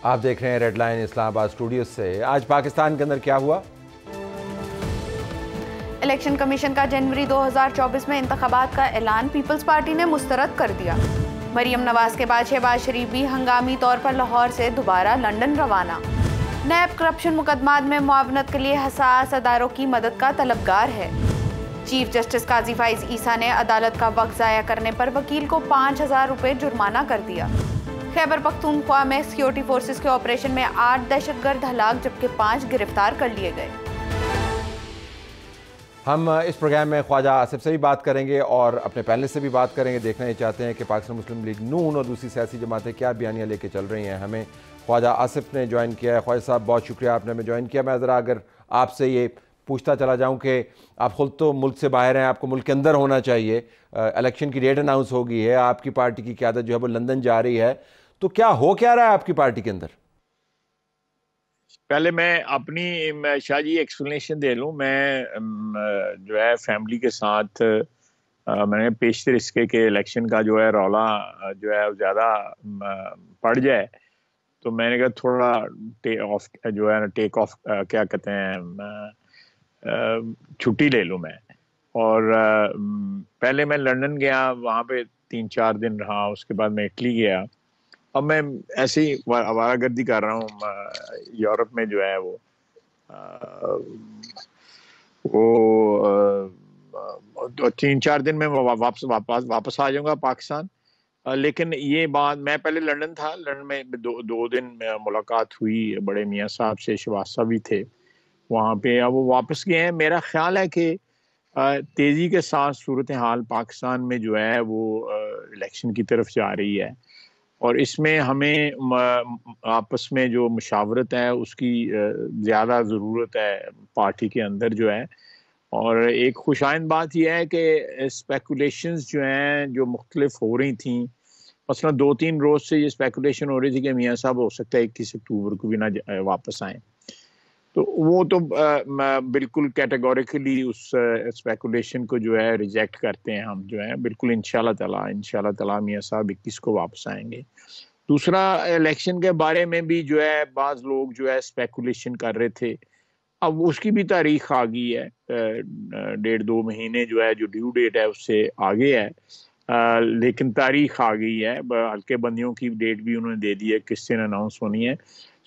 आप देख रहे हैं रेड लाइन इस्लामाबाद स्टूडियो से। आज पाकिस्तान के अंदर क्या हुआ? इलेक्शन कमीशन का जनवरी 2024 में इंतखाबात का ऐलान पीपल्स पार्टी ने मुस्तरद कर दिया। मरियम नवाज के बाद शहबाज शरीफ भी हंगामी तौर पर लाहौर से दोबारा लंदन रवाना। नैब करप्शन मुकदमात में मुआवनत के लिए हसास अदारों की मदद का तलबगार है। चीफ जस्टिस काजी फाइज ईसा ने अदालत का वक्त ज़ाया करने पर वकील को 5,000 रुपये जुर्माना कर दिया। खैबर पख्तूनख्वा में सिक्योरिटी फोर्सेस के ऑपरेशन में 8 दहशतगर्द हलाक जबकि 5 गिरफ्तार कर लिए गए। हम इस प्रोग्राम में ख्वाजा आसिफ से भी बात करेंगे और अपने पैनल से भी बात करेंगे। देखना ये चाहते हैं कि पाकिस्तान मुस्लिम लीग नून और दूसरी सियासी जमातें क्या बयानियाँ लेके चल रही हैं। हमें ख्वाजा आसिफ ने ज्वाइन किया है। ख्वाजा साहब, बहुत शुक्रिया, आपने हमें ज्वाइन किया। मैं ज़रा अगर आपसे ये पूछता चला जाऊं कि आप खुद तो मुल्क से बाहर हैं, आपको मुल्क के अंदर होना चाहिए। इलेक्शन की डेट अनाउंस हो गई है, आपकी पार्टी की क़यादत जो है वो लंदन जा रही है, तो क्या रहा है आपकी पार्टी के अंदर? पहले मैं अपनी शाह जी एक्सप्लेनेशन दे लूँ। मैं जो है फैमिली के साथ मैंने पेशतर इसके के इलेक्शन का जो है रौला जो है ज़्यादा पड़ जाए, तो मैंने कहा थोड़ा टेक ऑफ क्या कहते हैं, छुट्टी ले लूँ मैं। और पहले मैं लंदन गया, वहाँ पे 3-4 दिन रहा, उसके बाद मैं इटली गया। अब मैं ऐसे ही आवारागर्दी कर रहा हूँ यूरोप में जो है वो 3-4 दिन में वापस आ जाऊंगा पाकिस्तान। लेकिन ये बात, मैं पहले लंदन था, लंदन में दो दिन मुलाकात हुई, बड़े मियाँ साहब से, शहबाज साहब भी थे वहाँ पे। अब वो वापस गए हैं। मेरा ख्याल है कि तेज़ी के साथ सूरत हाल पाकिस्तान में जो है वो इलेक्शन की तरफ जा रही है, और इसमें हमें आपस में जो मुशावरत है उसकी ज़्यादा ज़रूरत है पार्टी के अंदर जो है। और एक खुशाइंद बात यह है कि स्पेकुलेशंस जो हैं जो मुख्तलिफ हो रही थी, मसलन 2-3 रोज़ से ये स्पेकुलेशन हो रही थी कि मियाँ साहब हो सकता है 21 अक्टूबर को भी ना वापस आएँ, तो वो तो बिल्कुल कैटेगोरिकली उस स्पेकुलेशन को जो है रिजेक्ट करते हैं हम जो है। बिल्कुल इंशाल्लाह ताला मियाँ साहब 21 को वापस आएंगे। दूसरा, इलेक्शन के बारे में भी जो है बाज़ लोग जो है स्पेकुलेशन कर रहे थे, अब उसकी भी तारीख आ गई है। 1.5-2 महीने जो है जो ड्यू डेट है उससे आगे है, लेकिन तारीख आ गई है। हल्के बंदियों की डेट भी उन्होंने दे दी है, किस दिन अनाउंस होनी है।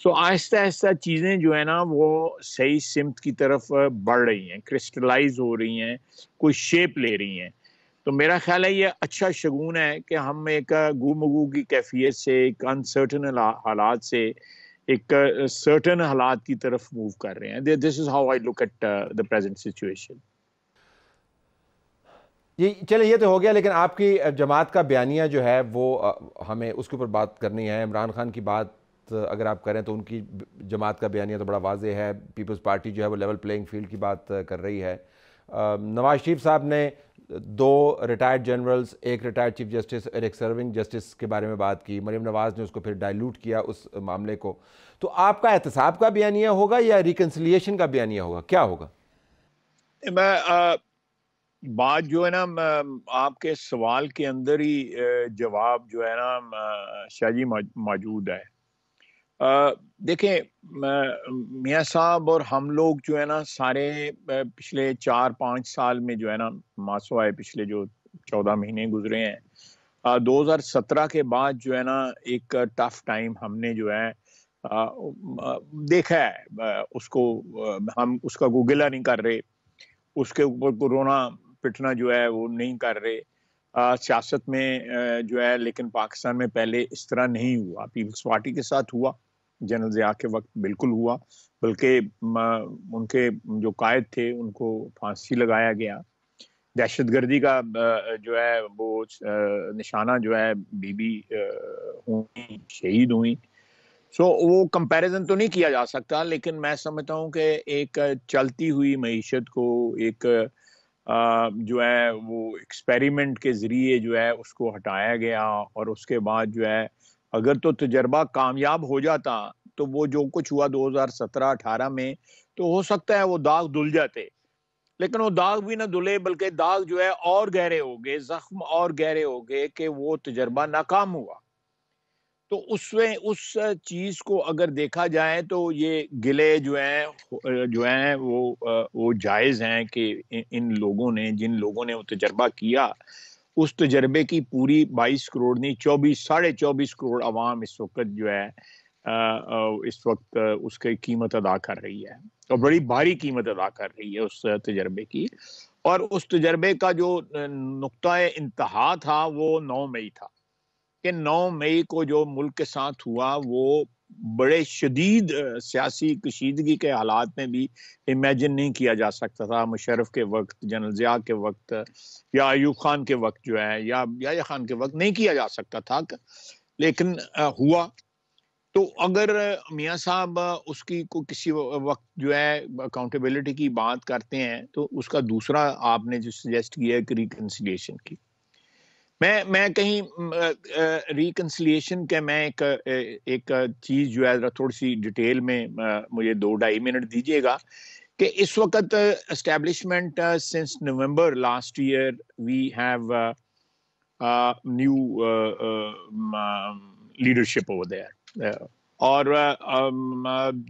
सो आहिस्ता आहिस्ता चीज़ें जो है ना वो सही सिमत की तरफ बढ़ रही हैं, क्रिस्टलाइज हो रही हैं, कोई शेप ले रही हैं। तो मेरा ख्याल है ये अच्छा शगुन है कि हम एक गुमगू की कैफियत से, एक अनसर्टन हालात से एक सर्टन हालात की तरफ मूव कर रहे हैं। This is how I look at the present situation. ये चले, ये तो हो गया, लेकिन आपकी जमात का बयानिया जो है वो हमें उसके ऊपर बात करनी है। इमरान खान की बात अगर आप करें तो उनकी जमात का बयानिया तो बड़ा वाज़ेह है। पीपल्स पार्टी जो है वो लेवल प्लेइंग फील्ड की बात कर रही है। नवाज शरीफ साहब ने 2 रिटायर्ड जनरल्स, एक रिटायर्ड चीफ जस्टिस और एक सर्विंग जस्टिस के बारे में बात की। मरियम नवाज ने उसको फिर डाइल्यूट किया उस मामले को। तो आपका एहतसाब का बयानिया होगा या रिकन्सिलिएशन का बयानिया होगा, क्या होगा? बात जो है ना, आपके सवाल के अंदर ही जवाब जो है ना शाह जी मौजूद है। देखें, मियाँ साहब और हम लोग जो है ना सारे पिछले 4-5 साल में जो है ना मासो आए, पिछले जो 14 महीने गुजरे हैं, 2017 के बाद जो है ना एक टफ टाइम हमने जो है देखा है। उसको हम उसका गुगिला नहीं कर रहे, उसके ऊपर कोरोना पिटना जो है वो नहीं कर रहे सियासत में जो है। लेकिन पाकिस्तान में पहले इस तरह नहीं हुआ। पीपल्स पार्टी के साथ हुआ, जनरल ज़िया के वक्त बिल्कुल हुआ, बल्कि उनके जो कायद थे उनको फांसी लगाया गया। दहशतगर्दी का जो है वो निशाना जो है बीबी हुई, शहीद हुई। सो वो कंपैरिजन तो नहीं किया जा सकता, लेकिन मैं समझता हूँ कि एक चलती हुई मईशत को एक जो है वो एक्सपेरिमेंट के ज़रिए जो है उसको हटाया गया, और उसके बाद जो है अगर तो तजर्बा कामयाब हो जाता तो वो जो कुछ हुआ 2017-18 में, तो हो सकता है वो दाग धुल जाते। लेकिन वो दाग भी ना धुले, बल्कि दाग जो है और गहरे हो गए, जख्म और गहरे हो गए कि वो तजर्बा नाकाम हुआ। तो उसमें उस चीज को अगर देखा जाए तो ये गिले जो हैं वो जायज हैं कि इन लोगों ने, जिन लोगों ने वो तजर्बा किया, उस तजर्बे की पूरी 22 करोड़ नहीं 24 करोड़ अवाम इस वक्त जो है इस वक्त उसकी कीमत अदा कर रही है, और बड़ी भारी कीमत अदा कर रही है उस तजर्बे की। और उस तजर्बे का जो नुक्ता इंतहा था वो 9 मई था, कि 9 मई को जो मुल्क के साथ हुआ वो बड़े शदीद सियासी कशीदगी के हालात में भी इमेजिन नहीं किया जा सकता था। मुशर्रफ के वक्त, जनरल ज़िया के वक्त, या अयूब खान के वक्त जो है, या याह्या खान के वक्त नहीं किया जा सकता था, लेकिन हुआ। तो अगर मियाँ साहब उसकी को किसी वक्त जो है अकाउंटेबिलिटी की बात करते हैं, तो उसका दूसरा आपने जो सजेस्ट किया है कि रिकन्सिलिएशन की, मैं कहीं रिकन्सिलिएशन के मैं एक चीज जो है थोड़ी सी डिटेल में मुझे 2-2.5 मिनट दीजिएगा कि इस वक्त establishment since November last year we have new leadership over there, और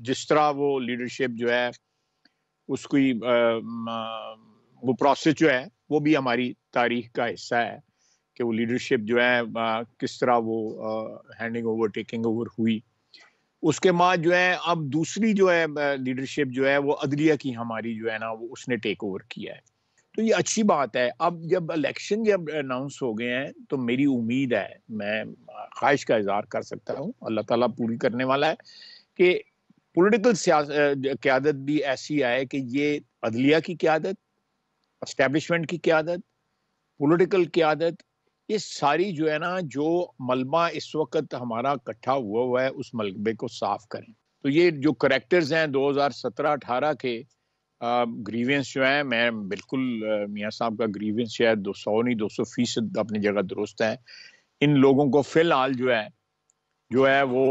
जिस तरह वो लीडरशिप जो है उसकी वो प्रोसेस जो है वो भी हमारी तारीख का हिस्सा है कि वो लीडरशिप जो है किस तरह वो हैंडिंग ओवर, टेकिंग ओवर हुई। उसके बाद जो है अब दूसरी जो है लीडरशिप जो है वो अदलिया की हमारी जो है ना वो उसने टेक ओवर किया है, तो ये अच्छी बात है। अब जब इलेक्शन जब अनाउंस हो गए हैं तो मेरी उम्मीद है, मैं ख्वाहिश का इजहार कर सकता हूँ, अल्लाह ताला पूरी करने वाला है, कि पॉलिटिकल क़यादत भी ऐसी आए कि ये अदलिया की क़यादत, एस्टेब्लिशमेंट की क़यादत, पॉलिटिकल क़यादत, ये सारी जो है ना जो मलबा इस वक्त हमारा इकट्ठा हुआ है उस मलबे को साफ करें। तो ये जो करेक्टर्स हैं 2017-18 के ग्रीवेंस जो है, मैं बिल्कुल मियाँ साहब का ग्रीवेंस शायद 200 नहीं 200% अपनी जगह दुरुस्त है। इन लोगों को फिलहाल जो है वो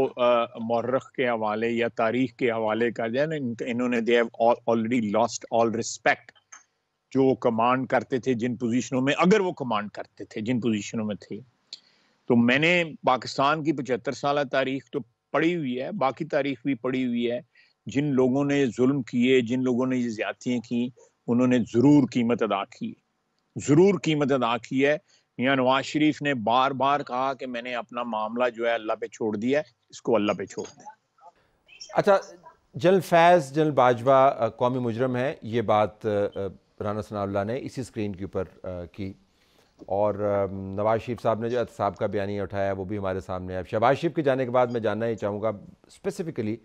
मौरख के हवाले या तारीख के हवाले कर दिया ना, इन्होंने they have already lost all respect. जो कमांड करते थे जिन पोजीशनों में, अगर वो कमांड करते थे जिन पोजीशनों में थे, तो मैंने पाकिस्तान की 75 साल तारीख तो पढ़ी हुई है, बाकी तारीख भी पढ़ी हुई है। जिन लोगों ने जुल्म किए, जिन लोगों ने ये ज्यादतियां की, उन्होंने जरूर कीमत अदा की, जरूर कीमत अदा की है। मियां नवाज शरीफ ने बार बार कहा कि मैंने अपना मामला जो है अल्लाह पे छोड़ दिया है, इसको अल्लाह पे छोड़ दें। अच्छा, जनरल फैज़, जनरल बाजवा कौमी मुजरम है, ये बात राना सनाउल्लाह ने इसी स्क्रीन के ऊपर की, और नवाज शरीफ साहब ने जो एहतसाब का बयानिया उठाया वो भी हमारे सामने है। शहबाज शरीफ के जाने के बाद मैं जानना ही चाहूँगा स्पेसिफिकली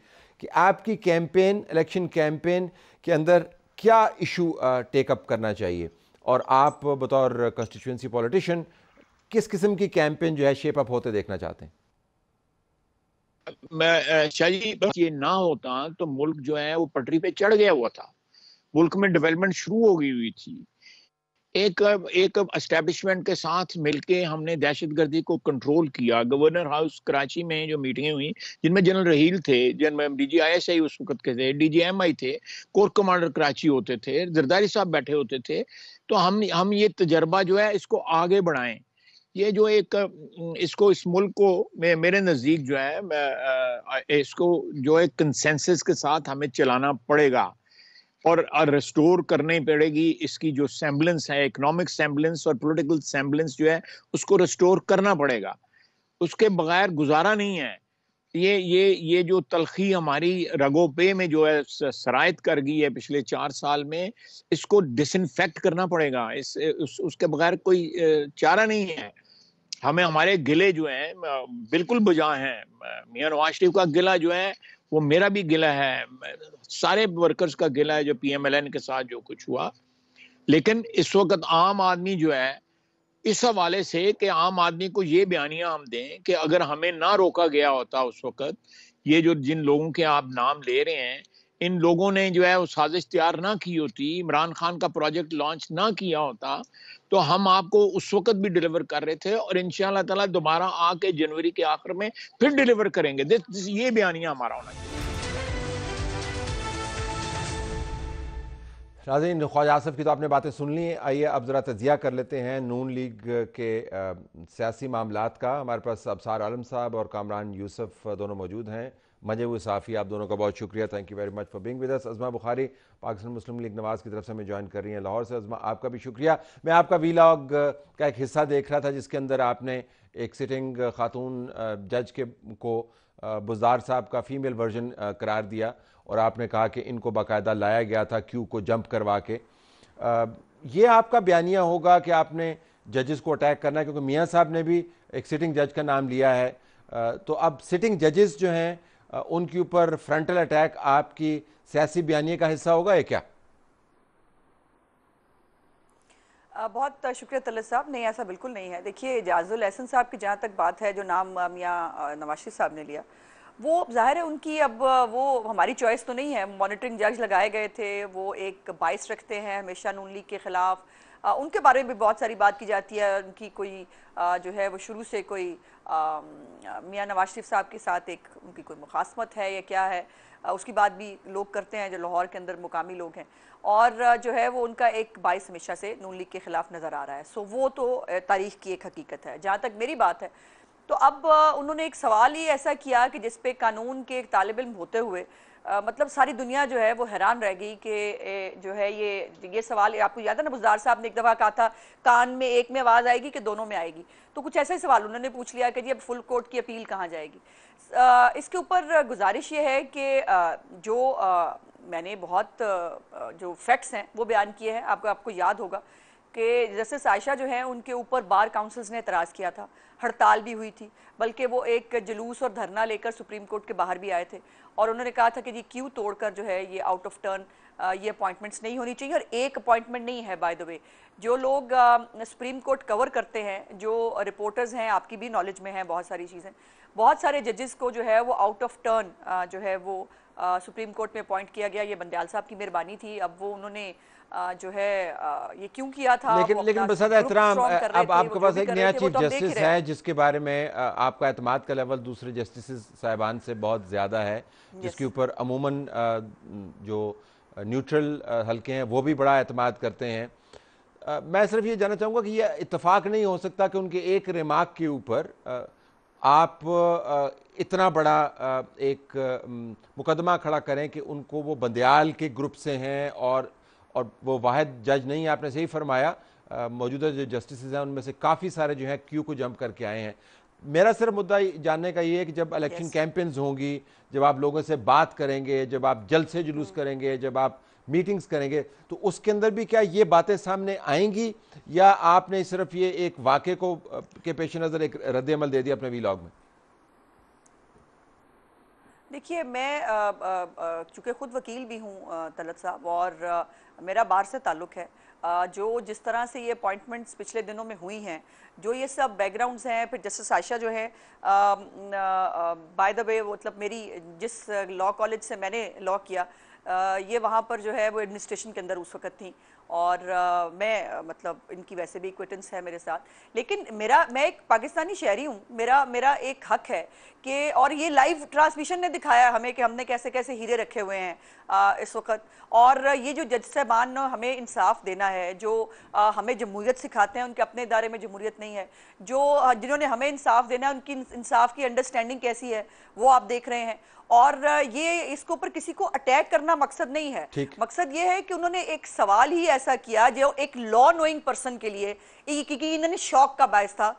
कि आपकी कैंपेन, इलेक्शन कैंपेन के अंदर क्या इशू टेकअप करना चाहिए, और आप बतौर कॉन्स्टिट्यूंसी पॉलिटिशियन किस किस्म की कैंपेन जो है शेप अप होते देखना चाहते हैं? मैं शाह जी, ये ना होता तो मुल्क जो है वो पटरी पे चढ़ गया हुआ था, मुल्क में डेवलपमेंट शुरू हो गई हुई थी। एक एस्टेब्लिशमेंट के साथ मिलके हमने दहशतगर्दी को कंट्रोल किया। गवर्नर हाउस कराची में जो मीटिंगें हुई, जिनमें जनरल रहील थे, जिनमें DGISI उस वक्त के थे, DGMI थे, कोर कमांडर कराची होते थे, जरदारी साहब बैठे होते थे, तो हम ये तजर्बा जो है इसको आगे बढ़ाएं। ये जो इसको इस मुल्क को मेरे नज़दीक जो है इसको जो है कंसेंसस के साथ हमें चलाना पड़ेगा, और रिस्टोर करनी पड़ेगी। इसकी जो सेम्बलेंस है, इकोनॉमिक सेम्बलेंस और पॉलिटिकल सेम्बलेंस जो है उसको रिस्टोर करना पड़ेगा, उसके बगैर गुजारा नहीं है। ये जो तलखी हमारी रगो पे में जो है सरायत कर गई है पिछले 4 साल में, इसको डिसइंफेक्ट करना पड़ेगा। उसके बगैर कोई चारा नहीं है। हमें हमारे गिले जो हैं बिल्कुल बुझा हैं। मियां नवाज शरीफ का गिला जो है वो मेरा भी गिला है, सारे वर्कर्स का गिला है जो PMLN के साथ जो कुछ हुआ। लेकिन इस वक्त आम आदमी जो है, इस हवाले से कि आम आदमी को ये बयानियां हम दें कि अगर हमें ना रोका गया होता उस वक्त, ये जो जिन लोगों के आप नाम ले रहे हैं, इन लोगों ने जो है वो साजिश तैयार ना की होती, इमरान खान का प्रोजेक्ट लॉन्च ना किया होता, तो हम आपको उस वक्त भी डिलीवर कर रहे थे, और इंशाअल्लाह ताला दोबारा आके जनवरी के आखिर में फिर डिलीवर करेंगे। ये बयानिया हमारा होना चाहिए। नाज़रीन, ख्वाजा आसिफ की तो आपने बातें सुन ली। आइए अब ज़रा तजिया कर लेते हैं नून लीग के सियासी मामलात का। हमारे पास अबसार आलम साहब और कामरान यूसुफ दोनों मौजूद हैं। मजहबू साफ़ी, आप दोनों का बहुत शुक्रिया, thank you very much for being with us. Azma Bukhari Pakistan Muslim League Nawaz की तरफ से हमें ज्वाइन कर रही हैं लाहौर से। अज़मा, आपका भी शुक्रिया। मैं आपका वीलॉग का एक हिस्सा देख रहा था जिसके अंदर आपने एक सिटिंग खातून जज के को बुज़दार साहब का फ़ीमेल वर्जन करार दिया और आपने कहा कि इनको बाकायदा लाया गया था क्यू को जंप करवा के। ये आपका बयानिया होगा कि आपने जजेस को अटैक करना है, क्योंकि मियाँ साहब ने भी एक सिटिंग जज का नाम लिया है। तो अब सिटिंग जजेस जो हैं उनके ऊपर फ्रंटल अटैक आपकी सियासी बयानिए का हिस्सा होगा या क्या? बहुत शुक्रिया तलत साहब। नहीं, ऐसा बिल्कुल नहीं है। देखिए, एजाजुल एहसन साहब की जहाँ तक बात है, जो नाम मियाँ नवाज शरीफ साहब ने लिया, वो ज़ाहिर है उनकी, अब वो हमारी चॉइस तो नहीं है। मॉनिटरिंग जज लगाए गए थे, वो एक बाइस रखते हैं हमेशा नून लीग के ख़िलाफ़। उनके बारे में भी बहुत सारी बात की जाती है। उनकी कोई जो है वो शुरू से कोई मियाँ नवाज शरीफ साहब के साथ एक उनकी कोई मुखासमत है या क्या है, उसकी बात भी लोग करते हैं जो लाहौर के अंदर मुकामी लोग हैं। और जो है वो उनका एक बाइस हमेशा से नून लीग के ख़िलाफ़ नज़र आ रहा है। सो वो तो तारीख़ की एक हकीकत है। जहाँ तक मेरी बात है, तो अब उन्होंने एक सवाल ही ऐसा किया कि जिस पे कानून के एक तालिब इल्म होते हुए मतलब सारी दुनिया जो है वो हैरान रह गई कि जो है ये सवाल, आपको याद है ना, बुज़दार साहब ने एक दफ़ा कहा था कान में एक में आवाज़ आएगी कि दोनों में आएगी। तो कुछ ऐसा ही सवाल उन्होंने पूछ लिया कि जी अब फुल कोर्ट की अपील कहाँ जाएगी। इसके ऊपर गुजारिश ये है कि जो मैंने बहुत जो फैक्ट्स हैं वो बयान किए हैं। आपको याद होगा कि जस्टिस आयशा जो है उनके ऊपर बार काउंसिल्स ने एतराज़ किया था, हड़ताल भी हुई थी, बल्कि वो एक जुलूस और धरना लेकर सुप्रीम कोर्ट के बाहर भी आए थे और उन्होंने कहा था कि जी क्यों तोड़कर जो है ये आउट ऑफ टर्न ये अपॉइंटमेंट्स नहीं होनी चाहिए। और एक अपॉइंटमेंट नहीं है, बाय द वे, जो लोग सुप्रीम कोर्ट कवर करते हैं, जो रिपोर्टर्स हैं, आपकी भी नॉलेज में है बहुत सारी चीज़ें, बहुत सारे जजेस को जो है वो आउट ऑफ टर्न जो है वो सुप्रीम कोर्ट में अपॉइंट किया गया। ये बंदयाल साहब की मेहरबानी थी। अब वो उन्होंने जो है ये क्यों किया था, लेकिन बसद एहतराम अब आपके पास एक नया चीफ जस्टिस है जिसके बारे में आपका एतमाद का लेवल दूसरे जस्टिस साहिबान से बहुत ज़्यादा है, जिसके ऊपर अमूमन जो न्यूट्रल हल्के हैं वो भी बड़ा एतमाद करते हैं। मैं सिर्फ ये जानना चाहूँगा कि यह इत्तेफाक नहीं हो सकता कि उनके एक रिमार्क के ऊपर आप इतना बड़ा एक मुकदमा खड़ा करें कि उनको वो बंदयाल के ग्रुप से हैं और वो वाहिद जज नहीं है। आपने सही फरमाया, मौजूदा जो जस्टिस हैं उनमें से काफ़ी सारे जो हैं क्यू को जंप करके आए हैं। मेरा सिर्फ मुद्दा जानने का ये है कि जब इलेक्शन कैंपेन्स होंगी, जब आप लोगों से बात करेंगे, जब आप जल्द से जुलूस करेंगे, जब आप मीटिंग्स करेंगे, तो उसके अंदर भी क्या ये बातें सामने आएंगी या आपने सिर्फ ये एक वाक़े को के पेश नज़र एक रद्द अमल दे दिया अपने वीलॉग में? देखिए, मैं चूँकि ख़ुद वकील भी हूँ तलत साहब, और मेरा बार से ताल्लुक़ है, जो जिस तरह से ये अपॉइंटमेंट्स पिछले दिनों में हुई हैं, जो ये सब बैकग्राउंड्स हैं, फिर जस्टिस आयशा जो है बाय द वे, मतलब मेरी जिस लॉ कॉलेज से मैंने लॉ किया, ये वहाँ पर जो है वो एडमिनिस्ट्रेशन के अंदर उस वक़्त थी, और मैं मतलब इनकी वैसे भी एक्विटेंस है मेरे साथ। लेकिन मैं एक पाकिस्तानी शहरी हूँ, मेरा एक हक है कि, और ये लाइव ट्रांसमिशन ने दिखाया हमें कि हमने कैसे कैसे हीरे रखे हुए हैं इस वक्त। और ये जो जज साहबान हमें इंसाफ देना है, जो हमें जमहूरियत सिखाते हैं, उनके अपने इदारे में जमहूरियत नहीं है, जो जिन्होंने हमें इंसाफ देना है उनकी इंसाफ की अंडरस्टैंडिंग कैसी है वो आप देख रहे हैं। और ये इसके ऊपर किसी को अटैक करना मकसद नहीं है, मकसद ये है कि उन्होंने एक सवाल ही ऐसा किया जो एक लॉ नोइंग पर्सन के लिए, क्योंकि इन्होंने शौक का बायस था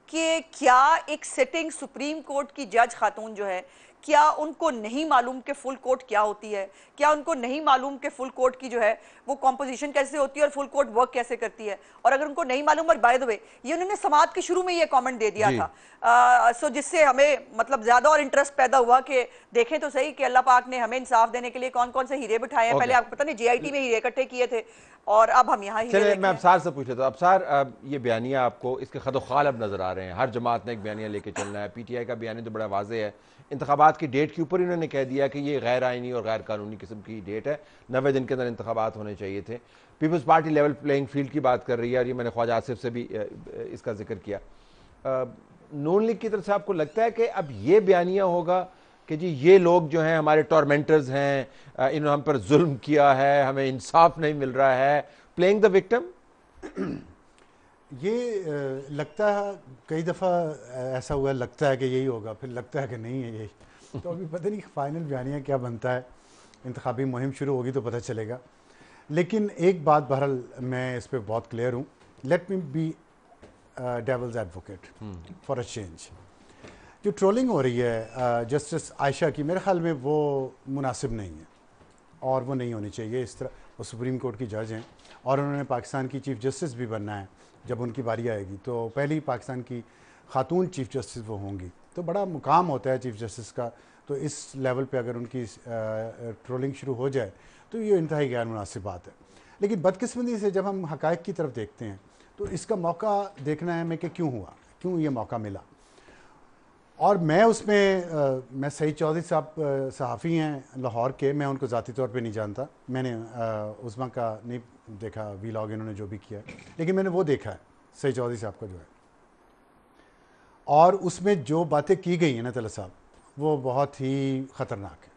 कि क्या एक सिटिंग सुप्रीम कोर्ट की जज खातून जो है, क्या उनको नहीं मालूम कि फुल कोर्ट क्या होती है, क्या उनको नहीं मालूम कि फुल कोर्ट की जो है वो कॉम्पोजिशन कैसे होती है और फुल कोर्ट वर्क कैसे करती है। और अगर उनको नहीं मालूम, और बाय द वे ये उन्होंने समात के शुरू में ये कमेंट दे दिया था, सो जिससे हमें मतलब ज़्यादा और इंटरेस्ट पैदा हुआ कि देखें तो सही कि अल्लाह पाक ने हमें इंसाफ देने के लिए कौन कौन से हीरे बिठाए हैं। पहले आपको पता नहीं JIT में हीरे इकट्ठे किए थे और अब हम यहाँ हीरे। मैं अबसार से पूछ रहा था, अबसार ये बयानिया आपको इसके खदोखाल अब नजर आ रहे हैं, हर जमात ने एक बयानिया लेके चलना है। PTI का बयानिया तो बड़ा वाज़ेह है, इंतखाबात की डेट के ऊपर इन्होंने कह दिया कि ये गैर आइनी और गैर कानूनी किस्म की डेट है, 90 दिन के अंदर इंतखाबात होने चाहिए थे। People's party level playing field की बात कर रही है, और ये मैंने ख्वाजा आसिफ से भी इसका जिक्र किया। नून लीग की तरफ से आपको लगता है कि अब ये बयानिया होगा कि जी ये लोग जो हैं हमारे टॉर्मेंटर्स हैं, इन्होंने हम पर जुल्म किया है, हमें इंसाफ नहीं मिल रहा है, प्लेइंग द विक्टिम? ये लगता है कई दफ़ा ऐसा हुआ, लगता है कि यही होगा, फिर लगता है कि नहीं है यही। तो अभी पता नहीं फाइनल बयानिया क्या बनता है, इंतखाबी मुहिम शुरू होगी तो पता चलेगा। लेकिन एक बात बहरहाल मैं इस पर बहुत क्लियर हूँ, let me be devil's advocate for a change. जो ट्रोलिंग हो रही है जस्टिस आयशा की, मेरे ख्याल में वो मुनासिब नहीं है और वो नहीं होनी चाहिए। इस तरह वो सुप्रीम कोर्ट की जज हैं और उन्होंने पाकिस्तान की चीफ जस्टिस भी बनना है। जब उनकी बारी आएगी तो पहली पाकिस्तान की खातून चीफ जस्टिस वो होंगी, तो बड़ा मुकाम होता है चीफ जस्टिस का। तो इस लेवल पे अगर उनकी ट्रोलिंग शुरू हो जाए तो ये इंतहाई गैर मुनासिब बात है। लेकिन बदकिस्मती से जब हम हक़ाइक़ की तरफ देखते हैं तो इसका मौका देखना है हमें कि क्यों हुआ, क्यों ये मौका मिला। और मैं उसमें मैं सईद चौधरी साहब सहाफ़ी हैं लाहौर के, मैं उनको ज़ाती तौर पे नहीं जानता, मैंने उस्मा का नहीं देखा वीलॉग इन्होंने जो भी किया है, लेकिन मैंने वो देखा है सईद चौधरी साहब का जो है, और उसमें जो बातें की गई हैं ना तलत साहब, वो बहुत ही ख़तरनाक है।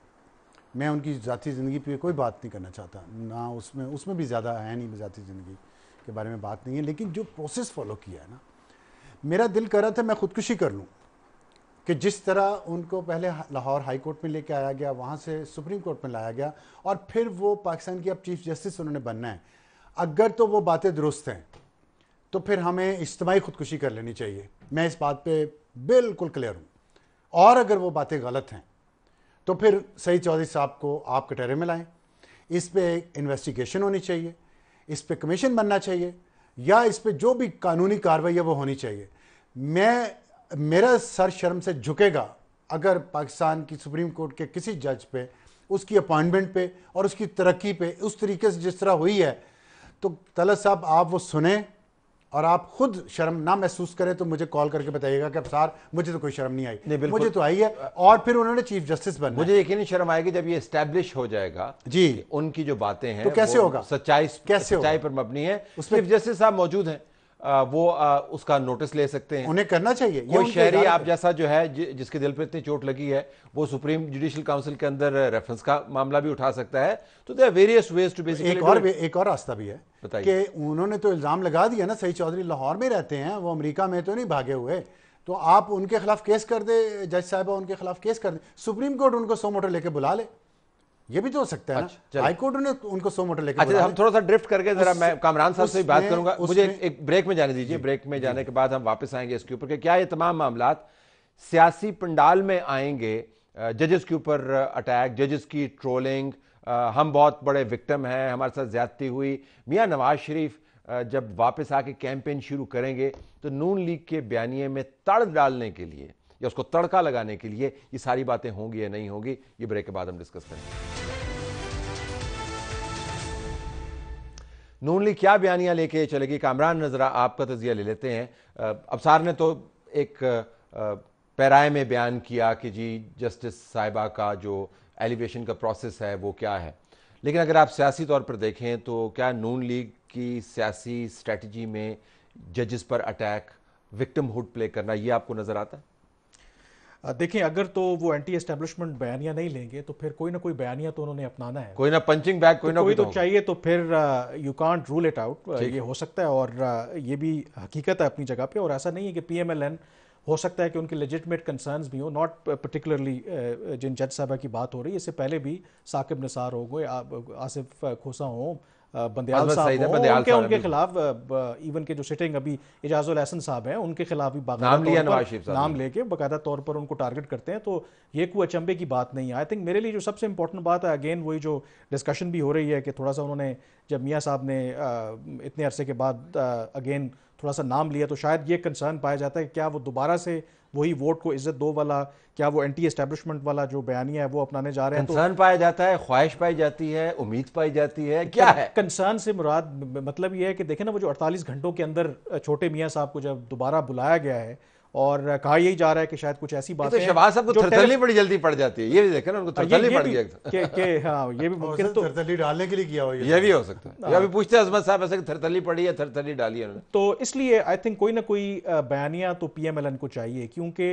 मैं उनकी ज़ाती ज़िंदगी पे कोई बात नहीं करना चाहता, ना उसमें भी ज़्यादा है नहीं, ज़ाती ज़िंदगी के बारे में बात नहीं है। लेकिन जो प्रोसेस फॉलो किया है ना, मेरा दिल कर रहा था मैं ख़ुदकुशी कर लूँ कि जिस तरह उनको पहले लाहौर हाई कोर्ट में लेके आया गया, वहाँ से सुप्रीम कोर्ट में लाया गया और फिर वो पाकिस्तान की अब चीफ जस्टिस उन्होंने बनना है। अगर तो वो बातें दुरुस्त हैं तो फिर हमें इज्तिमाई खुदकुशी कर लेनी चाहिए, मैं इस बात पे बिल्कुल क्लियर हूँ। और अगर वो बातें गलत हैं तो फिर सईद चौधरी साहब को आप कटहरे में लाएं, इस पर इन्वेस्टिगेशन होनी चाहिए, इस पर कमीशन बनना चाहिए, या इस पर जो भी कानूनी कार्रवाई है वो होनी चाहिए। मेरा सर शर्म से झुकेगा अगर पाकिस्तान की सुप्रीम कोर्ट के किसी जज पे, उसकी अपॉइंटमेंट पे और उसकी तरक्की पे उस तरीके से जिस तरह हुई है, तो तलत साहब आप वो सुने और आप खुद शर्म ना महसूस करें तो मुझे कॉल करके बताइएगा कि अब सर मुझे तो कोई शर्म नहीं आई, मुझे तो आई है। और फिर उन्होंने चीफ जस्टिस बनना, मुझे यकीन शर्म आएगी जब ये एस्टैब्लिश हो जाएगा जी उनकी जो बातें हैं, तो कैसे होगा, सच्चाई पर मबनी है। चीफ जस्टिस साहब मौजूद हैं, वो उसका नोटिस ले सकते हैं, उन्हें करना चाहिए। कोई शहरी आप जैसा जो है जिसके दिल पे इतनी चोट लगी है, वो सुप्रीम जुडिशियल काउंसिल के अंदर रेफरेंस का मामला भी उठा सकता है। तो there various ways to basically. एक और रास्ता भी है कि उन्होंने तो इल्जाम लगा दिया ना, सईद चौधरी लाहौर में रहते हैं, वो अमेरिका में तो नहीं भागे हुए, तो आप उनके खिलाफ केस कर दे, जज साहब उनके खिलाफ केस कर दे, सुप्रीम कोर्ट उनको 100 मोटर लेके बुला ले, ये भी तो हो सकता है ना। हाई कोर्ट ने उनको 100 मोटर लेके अच्छा, हम थोड़ा सा ड्रिफ्ट करके जरा मैं कामरान साहब से बात करूंगा, मुझे एक ब्रेक में जाने दीजिए, ब्रेक में जाने के बाद हम वापस आएंगे इसके ऊपर कि क्या ये तमाम मामलात सियासी पंडाल में आएंगे, जजेस के ऊपर अटैक, जजेस की ट्रोलिंग, हम बहुत बड़े विक्टिम हैं, हमारे साथ ज्यादती हुई। मियां नवाज शरीफ जब वापस आके कैंपेन शुरू करेंगे तो नून लीग के बयानिए में तड़ डालने के लिए या उसको तड़का लगाने के लिए ये सारी बातें होंगी या नहीं होंगी, ये ब्रेक के बाद हम डिस्कस करेंगे। नून लीग क्या बयानियां लेके चलेगी, कामरान नजरा आपका तजिया ले लेते हैं। अबसार ने तो एक पैराए में बयान किया कि जी जस्टिस साहिबा का जो एलिवेशन का प्रोसेस है वो क्या है, लेकिन अगर आप सियासी तौर पर देखें तो क्या नून लीग की सियासी स्ट्रेटजी में जजेस पर अटैक, विक्टिमहुड प्ले करना, ये आपको नजर आता है? देखिए, अगर तो वो एंटी एस्टेब्लिशमेंट बयानियां नहीं लेंगे तो फिर कोई ना कोई बयानिया तो उन्होंने अपनाना है, कोई ना पंचिंग बैग, कोई ना कोई तो चाहिए। तो फिर you can't rule it out, ये हो सकता है और ये भी हकीकत है अपनी जगह पे। और ऐसा नहीं है कि PMLN हो सकता है कि उनके लेजिटिमेट कंसर्न्स भी हो, नॉट पर्टिकुलरली जिन जज साहबा की बात हो रही है, इससे पहले भी साकिब निसार हो गए, आसिफ खोसा हो, बंदयाल साहब हो, उनके खिलाफ इवन के जो सिटिंग अभी इजाजुल एहसन साहब हैं उनके खिलाफ भी नाम लेके बाकायदा तौर पर उनको टारगेट करते हैं। तो ये कोई अचंभे की बात नहीं है। आई थिंक मेरे लिए जो सबसे इंपॉर्टेंट बात है, अगेन वही जो डिस्कशन भी हो रही है कि थोड़ा सा उन्होंने जब मियाँ साहब ने इतने अरसे के बाद अगेन थोड़ा सा नाम लिया तो शायद ये कंसर्न पाया जाता है कि क्या वो दोबारा से वही वोट को इज्जत दो वाला, क्या वो एंटी एस्टेब्लिशमेंट वाला जो बयानिया है वो अपनाने जा रहे हैं। कंसर्न पाया जाता है, ख्वाहिश पाई जाती है, उम्मीद पाई जाती है, क्या है कंसर्न से मुराद? मतलब ये है कि देखें ना, वो जो 48 घंटों के अंदर छोटे मियाँ साहब को जब दोबारा बुलाया गया है और कहा यही जा रहा है कि शायद कुछ ऐसी बातें तो शहबाज साहब को थरथली बड़ी जल्दी पड़ जाती है, ये भी देखें ना, उनको थरथली पड़ गया कि हाँ ये भी मुमकिन, तो थरथली डालने के लिए किया हो ये भी हो सकता है। अभी पूछते हैं अजमत साहब ऐसे थरथली पड़ी है, थरथली डाली है। तो इसलिए आई थिंक कोई ना कोई बयानिया तो PMLN को चाहिए, क्योंकि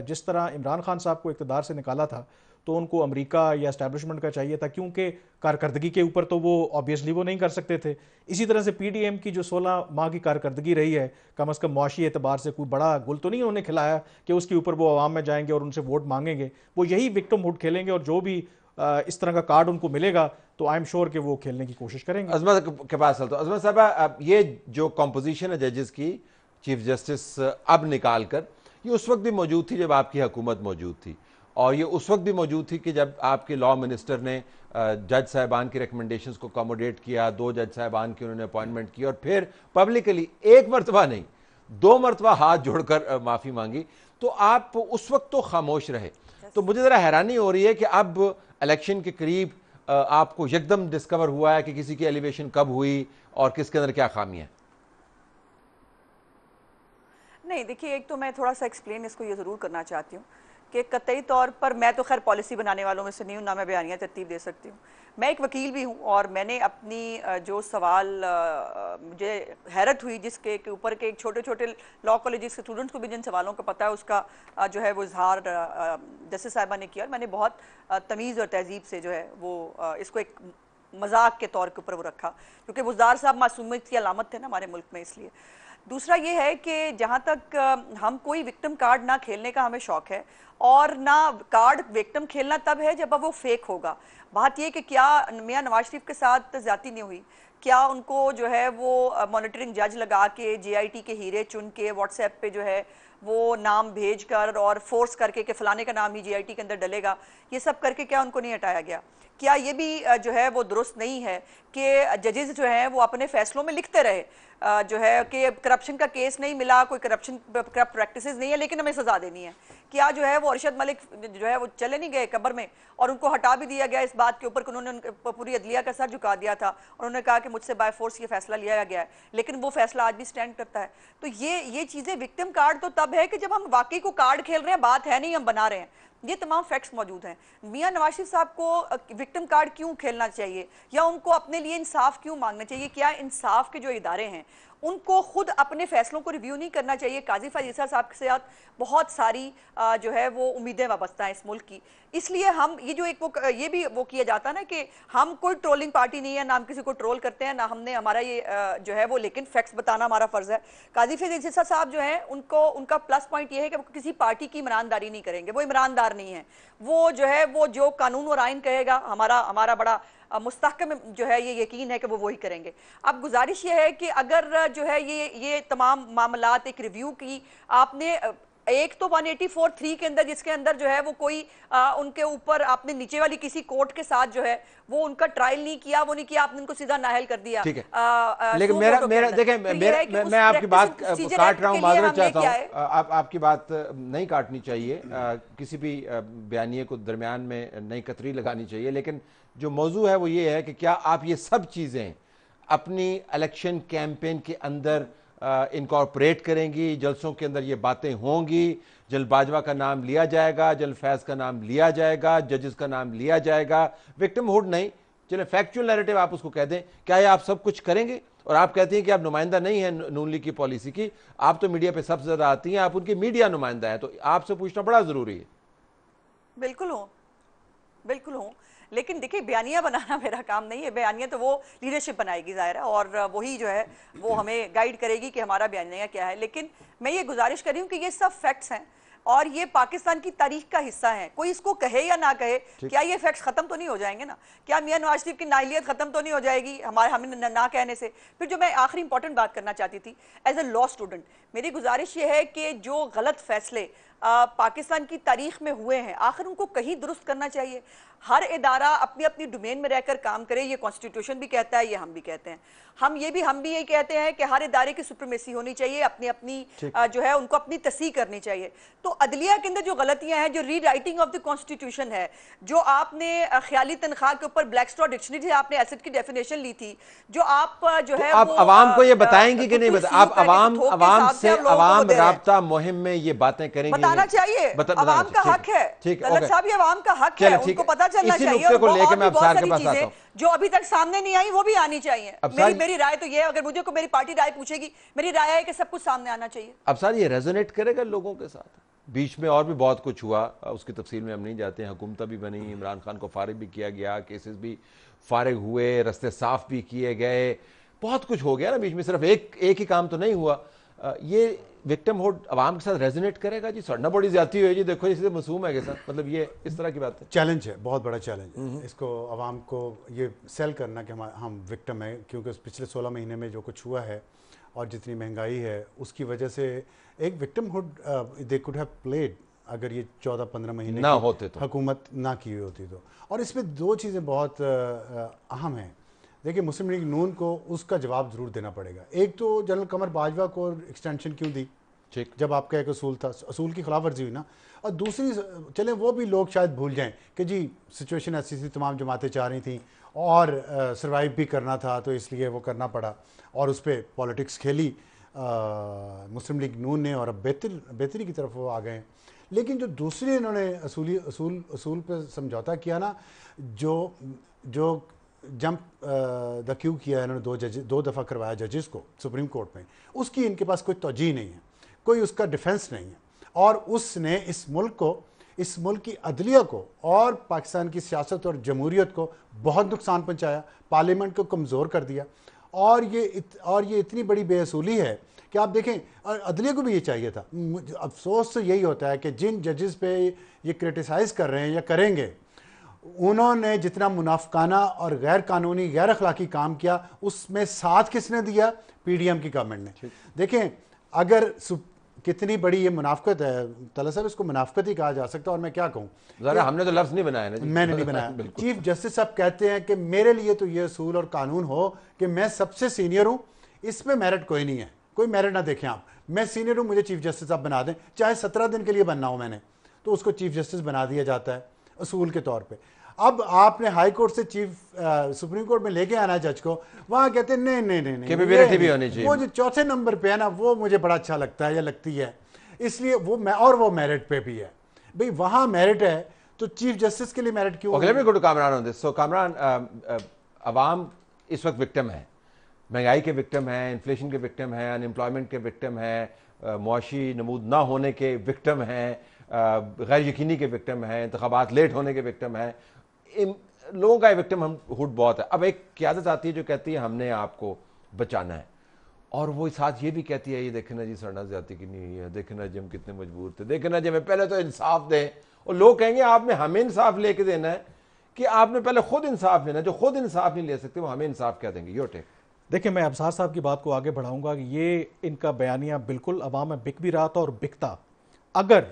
जिस तरह इमरान खान साहब को इक़्तिदार से निकाला था तो उनको अमेरिका या एस्टैब्लिशमेंट का चाहिए था, क्योंकि कारकर्दगी के ऊपर तो वो ऑब्वियसली वो नहीं कर सकते थे। इसी तरह से PDM की जो 16 माह की कारकर्दगी रही है, कम अज़ कम मुआशी एतबार से कोई बड़ा गुल तो नहीं उन्होंने खिलाया कि उसके ऊपर वो अवाम में जाएंगे और उनसे वोट मांगेंगे। वो यही विक्टिमहुड खेलेंगे और जो भी इस तरह का कार्ड उनको मिलेगा तो आई एम श्योर कि वो खेलने की कोशिश करेंगे। अजमत के पास चलता हूं। अजमत साहब, ये जो कॉम्पोजिशन है जजेस की, चीफ जस्टिस अब निकाल कर, ये उस वक्त भी मौजूद थी जब आपकी हुकूमत मौजूद थी, और ये उस वक्त भी मौजूद थी कि जब आपके लॉ मिनिस्टर ने जज साहिबान की रिकमेंडेशंस को अकोमोडेट किया, 2 जज साहिबान की उन्होंने अपॉइंटमेंट की और फिर पब्लिकली एक मरतबा नहीं 2 मरतबा हाथ जोड़कर माफ़ी मांगी। तो आप उस वक्त तो खामोश रहे। तो मुझे ज़रा हैरानी हो रही है कि अब इलेक्शन के करीब आपको एकदम डिस्कवर हुआ है कि किसी की एलिवेशन कब हुई और किसके अंदर क्या खामियां। नहीं, देखिए, एक तो मैं थोड़ा सा एक्सप्लेन इसको ये ज़रूर करना चाहती हूँ कि कतई तौर पर मैं तो खैर पॉलिसी बनाने वालों में से नहीं हूँ, ना मैं बयानिया तरतीब दे सकती हूँ। मैं एक वकील भी हूँ और मैंने अपनी जो सवाल मुझे हैरत हुई जिसके के ऊपर के एक छोटे छोटे लॉ कॉलेजेस के स्टूडेंट्स को भी जिन सवालों का पता है उसका जो है वो इजहार जस्टिस साहिबा ने किया, और मैंने बहुत तमीज़ और तहजीब से जो है वो इसको एक मजाक के तौर के ऊपर वो रखा, क्योंकि बुज़दार साहब मासूमियत की अलामत थे ना हमारे मुल्क में। इसलिए दूसरा ये है कि जहाँ तक हम कोई विक्टिम कार्ड ना खेलने का हमें शौक है, और ना कार्ड विक्टिम खेलना तब है जब वो फेक होगा। बात ये कि क्या मियां नवाज शरीफ के साथ ज्यादती नहीं हुई, क्या उनको जो है वो मॉनिटरिंग जज लगा के JIT के हीरे चुन के व्हाट्सएप पे जो है वो नाम भेज कर और फोर्स करके कि फलाने का नाम ही JIT के अंदर डलेगा, ये सब करके क्या उनको नहीं हटाया गया? क्या ये भी जो है वो दुरुस्त नहीं है कि जजेस जो हैं वो अपने फैसलों में लिखते रहे जो है कि करप्शन का केस नहीं मिला, कोई करप्ट प्रैक्टिसेस नहीं है, लेकिन हमें सजा देनी है? क्या जो है वो अरशद मलिक जो है वो चले नहीं गए कब्र में और उनको हटा भी दिया गया इस बात के ऊपर कि उन्होंने पूरी अदलिया का सर झुका दिया था और उन्होंने कहा कि मुझसे बाय फोर्स ये फैसला लिया गया है, लेकिन वो फैसला आज भी स्टैंड करता है। तो ये चीज़ें, विक्टिम कार्ड तो तब है कि जब हम वाकई को कार्ड खेल रहे हैं, बात है नहीं हम बना रहे हैं। ये तमाम फैक्ट्स मौजूद हैं। मियां नवाज शरीफ साहब को विक्टिम कार्ड क्यों खेलना चाहिए, या उनको अपने लिए इंसाफ क्यों मांगना चाहिए? क्या इंसाफ के जो इदारे हैं उनको खुद अपने फैसलों को रिव्यू नहीं करना चाहिए? काजी फैज़ ईसा साहब के साथ बहुत सारी जो है वो उम्मीदें वाबस्ता हैं इस मुल्क की, इसलिए हम ये जो एक ये भी वो किया जाता है ना कि हम कोई ट्रोलिंग पार्टी नहीं है, ना हम किसी को ट्रोल करते हैं, ना हमने हमारा ये जो है वो, लेकिन फैक्ट्स बताना हमारा फर्ज है। काजी फैज़ ईसा साहब जो है उनका प्लस पॉइंट ये है कि वो किसी पार्टी की ईमानदारी नहीं करेंगे, वो ईमानदार नहीं है। वो जो है वो जो कानून और आइन कहेगा, हमारा बड़ा मुस्तहकम जो है ये यकीन है कि वो वही करेंगे। अब गुजारिश ये है कि अगर जो है ये तमाम मामलात एक रिव्यू की आपने एक तो 184(3) के अंदर, जिसके अंदर जो है वो कोई उनके ऊपर आपने नीचे वाली किसी कोर्ट के साथ जो है वो उनका ट्रायल नहीं किया, वो नहीं किया, आपने उनको सीधा नाअहल कर दिया। ठीक है, लेकिन मेरा देखें, मैं आपकी बात काट रहा हूं, माजरत चाहता हूं, आपकी बात नहीं काटनी चाहिए, किसी भी बयानिए को दरमियान में नई कतरी लगानी चाहिए, लेकिन जो मौजू है वो ये है कि क्या आप ये सब चीज़ें अपनी इलेक्शन कैंपेन के अंदर इनकॉर्पोरेट करेंगी? जलसों के अंदर ये बातें होंगी, जल बाजवा का नाम लिया जाएगा, जल फैज़ का नाम लिया जाएगा, जजेस का नाम लिया जाएगा, विक्टिमहुड नहीं, चले फैक्चुअल नैरेटिव आप उसको कह दें। क्या ये आप सब कुछ करेंगे? और आप कहती हैं कि आप नुमाइंदा नहीं है नून लीग की पॉलिसी की, आप तो मीडिया पे सबसे ज्यादा आती हैं, आप उनकी मीडिया नुमाइंदा है, तो आपसे पूछना बड़ा जरूरी है। बिल्कुल हूँ, लेकिन देखिए बयानिया बनाना मेरा काम नहीं है। बयानिया तो वो लीडरशिप बनाएगी ज़ाहिर है, और वही जो है वो हमें गाइड करेगी कि हमारा बयानिया क्या है। लेकिन मैं ये गुजारिश कर रही हूँ कि ये सब फैक्ट्स हैं और ये पाकिस्तान की तारीख का हिस्सा है। कोई इसको कहे या ना कहे, क्या ये फैक्ट्स खत्म तो नहीं हो जाएंगे ना? क्या मियां नवाज शरीफ की नाअहलियत खत्म तो नहीं हो जाएगी हमें ना कहने से? फिर जो मैं आखिरी इंपॉर्टेंट बात करना चाहती थी, एज ए लॉ स्टूडेंट मेरी गुजारिश ये है कि जो गलत फैसले पाकिस्तान की तारीख में हुए हैं, आखिर उनको कहीं दुरुस्त करना चाहिए। हर इदारा अपनी अपनी डोमेन में रहकर काम करे, ये कॉन्स्टिट्यूशन भी कहता है, ये हम भी कहते हैं। हम भी यही कहते हैं कि हर इदारे की सुप्रीमेसी होनी चाहिए, अपनी अपनी जो है उनको अपनी तस्दीक करनी चाहिए। तो अदलिया के अंदर जो गलतियां हैं, जो रीराइटिंग ऑफ द कॉन्स्टिट्यूशन है, जो आपने ख्याली तनख्वाह के ऊपर ब्लैक स्ट्रॉ डिक्शनरी से आपने एसेट की डेफिनेशन ली थी, जो आप जो है आप आवाम को ये बताएंगे कि नहीं आप आवाम से आवाम राब्ता मुहिम में ये बातें करेंगे? बताना चाहिए, आवाम का हक है। तलत साहब, ये आवाम का हक है, उनको पता चलना चाहिए। और बहुत सारी चीजें जो अभी तक सामने नहीं आई वो भी आनी चाहिए। मेरी राय तो ये है, अगर मुझे को मेरी पार्टी राय पूछेगी, मेरी राय है कि सब कुछ सामने आना चाहिए। अब सर ये रेजोनेट करेगा लोगों के साथ? बीच में और भी बहुत कुछ हुआ, उसकी तफसील में हम नहीं जाते हैं। हुकूमत भी बनी, इमरान खान को फारिग भी किया गया, केसेस भी फारिग हुए, रास्ते साफ भी किए गए, बहुत कुछ हो गया ना बीच में। सिर्फ एक ही काम तो नहीं हुआ। ये विक्टिमहुड अवाम के साथ रेजोनेट करेगा जी? सड़ना बड़ी ज्यादा हुई जी, देखो इससे मासूम है के साथ, मतलब ये इस तरह की बात है। चैलेंज है, बहुत बड़ा चैलेंज है इसको अवाम को ये सेल करना कि हम विक्टिम है, क्योंकि पिछले 16 महीने में जो कुछ हुआ है और जितनी महंगाई है उसकी वजह से एक victimhood they could have played अगर ये 14-15 महीने ना होते तो, हुकूमत ना की हुई होती तो। और इसमें दो चीज़ें बहुत अहम हैं। देखिए, मुस्लिम लीग नून को उसका जवाब ज़रूर देना पड़ेगा। एक तो जनरल कमर बाजवा को एक्सटेंशन क्यों दी, ठीक, जब आपका एक असूल था, असूल की खिलाफ वर्जी हुई ना। और दूसरी, चलें वो भी लोग शायद भूल जाएं कि जी सिचुएशन ऐसी थी, तमाम जमातें चाह रही थी और सर्वाइव भी करना था, तो इसलिए वो करना पड़ा और उस पर पॉलिटिक्स खेली मुस्लिम लीग नून ने, और अब बेहतरी की तरफ वो आ गए। लेकिन जो दूसरे इन्होंने असूल पे समझौता किया ना, जो जंप द क्यू किया इन्होंने, दो दफ़ा करवाया जजेस को सुप्रीम कोर्ट में, उसकी इनके पास कोई तवजीह नहीं है, कोई उसका डिफेंस नहीं है। और उसने इस मुल्क की अदलिया को और पाकिस्तान की सियासत और जमहूरियत को बहुत नुकसान पहुंचाया, पार्लियामेंट को कमज़ोर कर दिया। और ये इतनी बड़ी बेअसूली है कि आप देखें, और अदलिया को भी ये चाहिए था। अफसोस तो यही होता है कि जिन जजेस पे ये क्रिटिसाइज़ कर रहे हैं या करेंगे, उन्होंने जितना मुनाफकाना और गैर कानूनी गैर अखलाकी काम किया, उसमें साथ किसने दिया? PDM की गवर्नमेंट ने। देखें, अगर कितनी बड़ी ये मुनाफकत है, तला साहब इसको मुनाफकत ही कहा जा सकता है। और मैं क्या कहूँ, हमने तो लफ्ज़ नहीं बनाया ना जी। मैंने नहीं बनाया। चीफ जस्टिस साहब कहते हैं कि मेरे लिए तो ये असूल और कानून हो कि मैं सबसे सीनियर हूँ, इसमें मेरिट कोई नहीं है, कोई मेरिट ना देखें आप, मैं सीनियर हूँ, मुझे चीफ जस्टिस साहब बना दें, चाहे 17 दिन के लिए बनना हो मैंने, तो उसको चीफ जस्टिस बना दिया जाता है असूल के तौर पे। अब आपने हाई कोर्ट से सुप्रीम कोर्ट में लेके आना जज को, वहां कहते हैं नहीं कैपेबिलिटी भी होनी चाहिए। वो जो चौथे नंबर पे है ना, वो मुझे बड़ा अच्छा लगता है या लगती है, इसलिए वो मेरिट पे भी है। भाई वहां मेरिट है तो चीफ जस्टिस के लिए मेरिट क्यों? Okay, let me go to Kamran on this. So Kamran, अवाम इस वक्त विक्टिम है, महंगाई के विक्टिम है, इन्फ्लेशन के विक्टिम है, अनएम्प्लॉयमेंट के विक्टिम है, मुआशी नमूद ना होने के विक्टिम हैं, गैर यकीनी के विक्टिम हैं, इंतखाबात लेट होने के विक्टिम हैं। लोगों का विक्टिम हम हुड बहुत है। अब एक क़यादत आती है जो कहती है हमने आपको बचाना है, और वो साथ ये भी कहती है ये देखना जी सड़ना ज्यादा की नहीं है, देखना जी हम कितने मजबूर थे, देखना जी हमें पहले तो इंसाफ दें। और लोग कहेंगे आपने हमें इंसाफ लेके देना है कि आपने पहले खुद इंसाफ लेना है। जो खुद इंसाफ नहीं ले सकते वो हमें इंसाफ क्या देंगे? Your take. देखिए, मैं अब्सार साहब की बात को आगे बढ़ाऊंगा कि ये इनका बयानिया बिल्कुल अवाम में बिक भी रहा था और बिकता अगर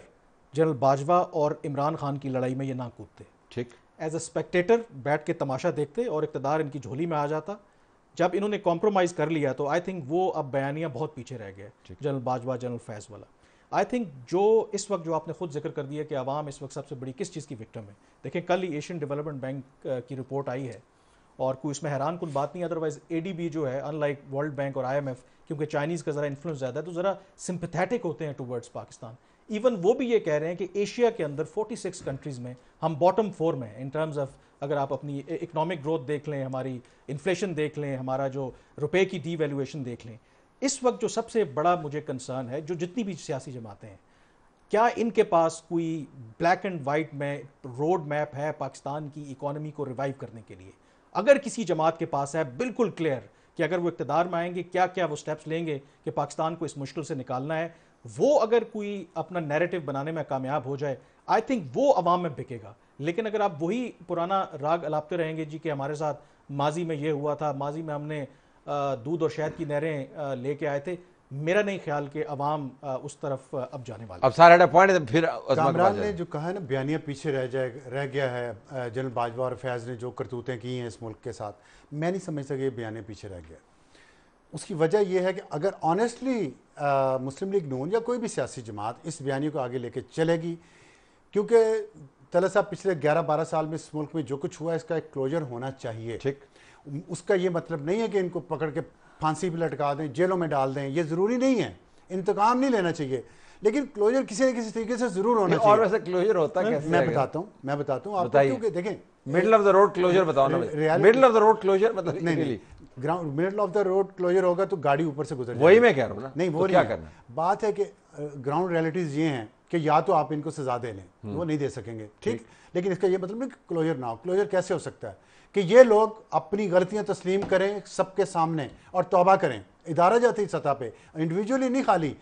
जनरल बाजवा और इमरान खान की लड़ाई में ये ना कूदते। ठीक, एज ए स्पेक्टेटर बैठ के तमाशा देखते और इक़्तिदार इनकी झोली में आ जाता। जब इन्होंने कॉम्प्रोमाइज़ कर लिया तो आई थिंक वो अब बयानिया बहुत पीछे रह गया, जनरल बाजवा, जनरल फैज़ वाला। आई थिंक जो इस वक्त जो आपने खुद जिक्र कर दिया कि अवाम इस वक्त सबसे बड़ी किस चीज़ की विक्टिम है। देखें, कल ही एशियन डेवलपमेंट बैंक की रिपोर्ट आई है और कोई इसमें हैरान कुन बात नहीं। अदरवाइज ADB जो है, अनलाइक वर्ल्ड बैंक और IMF, क्योंकि चाइनीज़ का ज़रा इन्फ्लुएंस ज़्यादा है तो ज़रा सिंपैथेटिक होते हैं टुवर्ड्स पाकिस्तान। इवन वो भी ये कह रहे हैं कि एशिया के अंदर 46 कंट्रीज़ में हम बॉटम 4 में इन टर्म्स ऑफ, अगर आप अपनी इकोनॉमिक ग्रोथ देख लें, हमारी इन्फ्लेशन देख लें, हमारा जो रुपए की डीवैल्यूएशन देख लें। इस वक्त जो सबसे बड़ा मुझे कंसर्न है, जो जितनी भी सियासी जमातें हैं, क्या इनके पास कोई ब्लैक एंड वाइट में रोड मैप है पाकिस्तान की इकोनॉमी को रिवाइव करने के लिए? अगर किसी जमात के पास है बिल्कुल क्लियर कि अगर वो इक़्तिदार में आएंगे क्या क्या वो स्टेप्स लेंगे कि पाकिस्तान को इस मुश्किल से निकालना है, वो अगर कोई अपना नैरेटिव बनाने में कामयाब हो जाए, आई थिंक वो अवाम में बिकेगा। लेकिन अगर आप वही पुराना राग अलापते रहेंगे जी कि हमारे साथ माजी में ये हुआ था, माजी में हमने दूध और शहद की नहरें लेके आए थे, मेरा नहीं ख्याल कि अवाम उस तरफ अब जाने वाला। अब सारा पॉइंट फिर कामरान ने जो कहा है ना, बयानिया पीछे रह गया है। जनरल बाजवा और फैज़ ने जो करतूतें की हैं इस मुल्क के साथ, मैं नहीं समझ सके बयानिया पीछे रह गया। उसकी वजह यह है कि अगर ऑनेस्टली मुस्लिम लीग नून या कोई भी सियासी जमात इस बयानी को आगे लेके चलेगी, क्योंकि तलत साहब पिछले 11-12 साल में इस मुल्क में जो कुछ हुआ है इसका एक क्लोजर होना चाहिए। ठीक, उसका ये मतलब नहीं है कि इनको पकड़ के फांसी पे लटका दें, जेलों में डाल दें, ये ज़रूरी नहीं है, इंतकाम नहीं लेना चाहिए, लेकिन क्लोजर किसी न किसी तरीके से ज़रूर होना चाहिए। और वैसे क्लोजर होता कैसे? मैं बताता हूँ आपको, क्योंकि देखें middle of the road closure बताओ ना। Middle of the road closure मतलब नहीं, ground middle of the road closure होगा तो गाड़ी ऊपर से गुजर वही मैं कह रहा हूँ ना। नहीं, वो क्या करना, बात है कि ग्राउंड रियलिटीज ये हैं कि या तो आप इनको सजा दे लें, वो नहीं दे सकेंगे, ठीक, लेकिन इसका ये मतलब नहीं कि क्लोजर ना हो। क्लोजर कैसे हो सकता है कि ये लोग अपनी गलतियां तस्लीम करें सबके सामने और तौबा करें, इदारा जाती सतह पे, इंडिविजुअली नहीं, खाली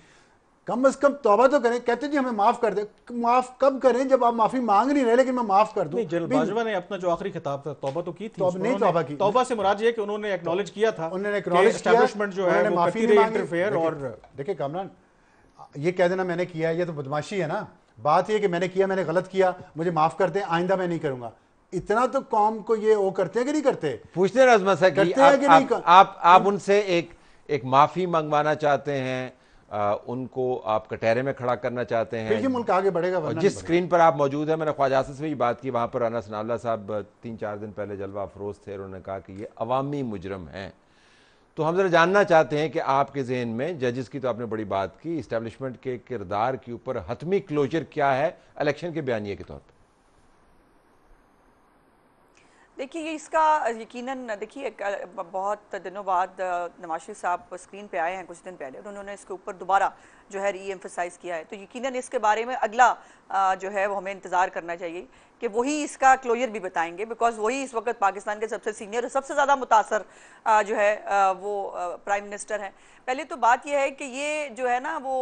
कम अज कम तौबा तो करें। कहते जी हमें माफ कर दे, माफ कब करें जब आप माफी मांग नहीं रहे, लेकिन मैं माफ कर दूं। जनरल बाजवा ने अपना जो आखिरी खिताब था तौबा तो की थी, नहीं तौबा की, तौबा से मुराद ये कि उन्होंने एक्नॉलेज किया था, उन्होंने एक्नॉलेज एस्टैब्लिशमेंट जो है माफी इंटरफेयर। और देखिए कामरान, ये कह देना मैंने किया है ये तो बदमाशी है ना। बात ये कि मैंने किया, मैंने गलत किया, मुझे माफ कर दें, आइंदा मैं नहीं करूंगा। इतना तो कौम को ये वो करते हैं कि नहीं करते? पूछते हैं अजमत साहब कि आप उनसे एक माफी मंगवाना चाहते हैं, उनको आप कटहरे में खड़ा करना चाहते हैं, फिर ये मुल्क आगे बढ़ेगा। और जिस स्क्रीन पर आप मौजूद है, मैंने ख्वाजा आसिफ से भी बात की, वहां पर राना सनाउल्लाह साहब 3-4 दिन पहले जलवा अफरोज थे, उन्होंने कहा कि ये अवामी मुजरम हैं। तो हम जरा जानना चाहते हैं कि आपके जहन में, जजेस की तो आपने बड़ी बात की, इस्टेब्लिशमेंट के किरदार के ऊपर हतमी क्लोजर क्या है इलेक्शन के बयानिए के तौर पर? देखिए ये इसका यकीनन, देखिए बहुत दिनों बाद नवाज शरीफ साहब स्क्रीन पे आए हैं कुछ दिन पहले, और उन्होंने इसके ऊपर दोबारा जो है री एम्फसाइज किया है, तो यकीनन इसके बारे में अगला जो है वो हमें इंतज़ार करना चाहिए कि वही इसका क्लोजर भी बताएंगे, बिकॉज वही इस वक्त पाकिस्तान के सबसे सीनियर और सबसे ज़्यादा मुतासर जो है वो प्राइम मिनिस्टर हैं। पहले तो बात यह है कि ये जो है ना वो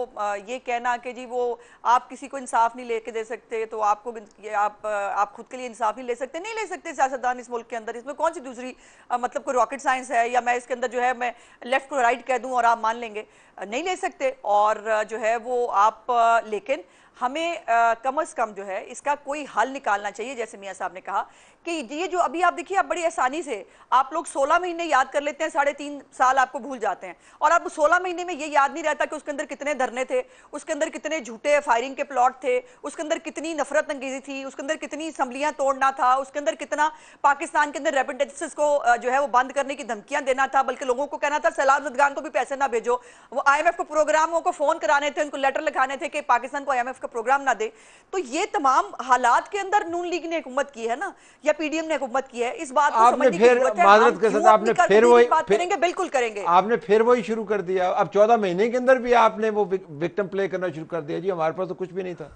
ये कहना कि जी वो आप किसी को इंसाफ नहीं लेके दे सकते, तो आपको आप खुद के लिए इंसाफ नहीं ले सकते, नहीं ले सकते सियासतदान इस मुल्क के अंदर। इसमें कौन सी दूसरी मतलब कोई रॉकेट साइंस है, या मैं इसके अंदर जो है मैं लेफ्ट को राइट कह दूं और आप मान लेंगे? नहीं ले सकते। और जो है वो आप लेकिन हमें कम से कम जो है इसका कोई हल निकालना चाहिए। जैसे मियां साहब ने कहा कि ये जो अभी आप देखिए, आप बड़ी आसानी से आप लोग 16 महीने याद कर लेते हैं, 3.5 साल आपको भूल जाते हैं, और अब 16 महीने में ये याद नहीं रहता कि उसके अंदर कितने धरने थे, उसके अंदर कितने झूठे फायरिंग के प्लॉट थे, उसके अंदर कितनी नफरत अंगेजी थी, उसके अंदर कितनी असम्बलियां तोड़ना था, उसके अंदर कितना पाकिस्तान के अंदर रैपिड एक्सेस को जो है वो बंद करने की धमकियां देना था, बल्कि लोगों को कहना था सैलाब ज़दगान को भी पैसे ना भेजो, वो IMF को प्रोग्रामों को फोन कराने थे, उनको लेटर लिखाने थे कि पाकिस्तान को IMF का प्रोग्राम ना दे। तो ये तमाम हालात के अंदर नून लीग ने हुकूमत की है ना, या PDM ने हुकूमत की है, इस बात को समझने की जरूरत है। माजरत के साथ आपने फिर वही बात करेंगे, बिल्कुल करेंगे, आपने फिर वही शुरू कर दिया। अब 14 महीने के अंदर भी आपने वो विक्टिम प्ले करना शुरू कर दिया। जी हमारे पास तो कुछ भी नहीं था।